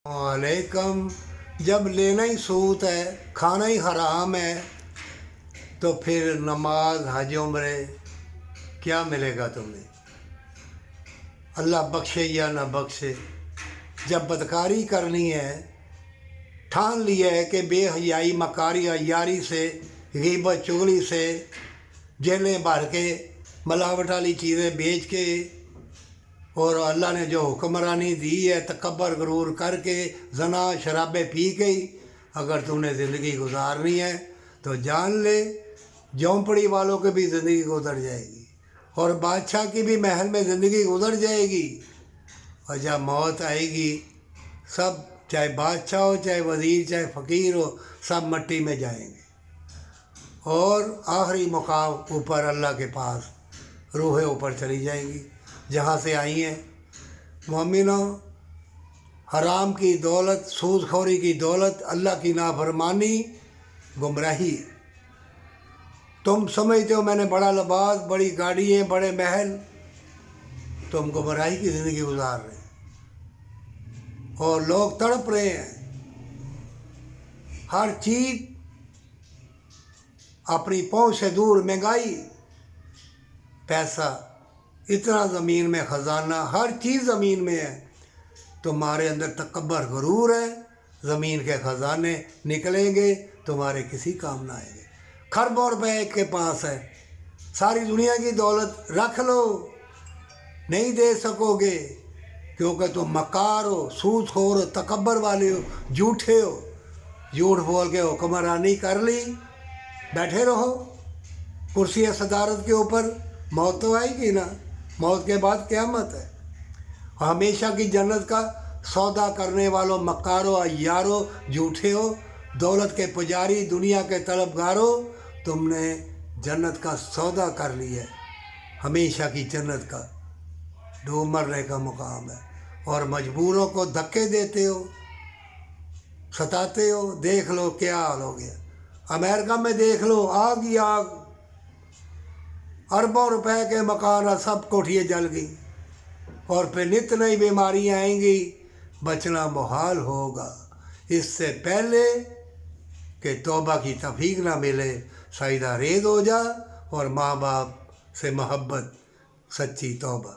वालेकुम। जब लेना ही सूत है, खाना ही हराम है, तो फिर नमाज हज उम्रे क्या मिलेगा तुम्हें? अल्लाह बख्शे या ना बख्शे। जब बदकारी करनी है, ठान लिया है कि बेहयाई मकारी यारी से, गीबत चुगली से, जेलें भर के, मिलावट वाली चीज़ें बेच के, और अल्लाह ने जो हुक्मरानी दी है तकब्बर गरूर करके, जना शराबे पी के ही अगर तूने ज़िंदगी गुजारनी है तो जान ले, झोंपड़ी वालों की भी ज़िंदगी गुजर जाएगी और बादशाह की भी महल में ज़िंदगी गुजर जाएगी, और जब मौत आएगी सब, चाहे बादशाह हो, चाहे वज़ीर, चाहे फ़कीर हो, सब मट्टी में जाएंगे और आखिरी मुकाम ऊपर अल्लाह के पास रूहें ऊपर चली जाएंगी जहाँ से आई हैं। मोमिनो, हराम की दौलत, सूदखोरी की दौलत, अल्लाह की नाफरमानी गुमराही है। तुम समझते हो मैंने बड़ा लिबास, बड़ी गाड़ी है, बड़े महल, तुम गुमराही की ज़िंदगी गुजार रहे हैं और लोग तड़प रहे हैं। हर चीज़ अपनी पहुँच से दूर, महंगाई, पैसा इतना, ज़मीन में ख़जाना, हर चीज़ ज़मीन में है। तुम्हारे अंदर तकब्बर गरूर है, ज़मीन के ख़जाने निकलेंगे, तुम्हारे किसी काम ना आएंगे। खरबों रुपए के पास है, सारी दुनिया की दौलत रख लो, नहीं दे सकोगे, क्योंकि तुम मकार हो, सूदखोर हो, तकब्बर वाले हो, झूठे हो। झूठ बोल के हुक्मरानी कर ली, बैठे रहो कुर्सी सदारत के ऊपर। मौत तो आएगी ना, मौत के बाद क़यामत है। हमेशा की जन्नत का सौदा करने वालों, मकारो, अय्यारो, झूठे हो, दौलत के पुजारी, दुनिया के तलबगारो, तुमने जन्नत का सौदा कर लिया है। हमेशा की जन्नत का डूब मरने का मुकाम है और मजबूरों को धक्के देते हो, सताते हो। देख लो क्या हाल हो गया अमेरिका में, देख लो आग ही आग, अरबों रुपए के मकान, सब कोठियाँ जल गई और फिर नित नई बीमारियाँ आएंगी, बचना मुहाल होगा। इससे पहले कि तौबा की तौफीक ना मिले, साइदा रेज़ हो जा और माँ बाप से मोहब्बत, सच्ची तौबा।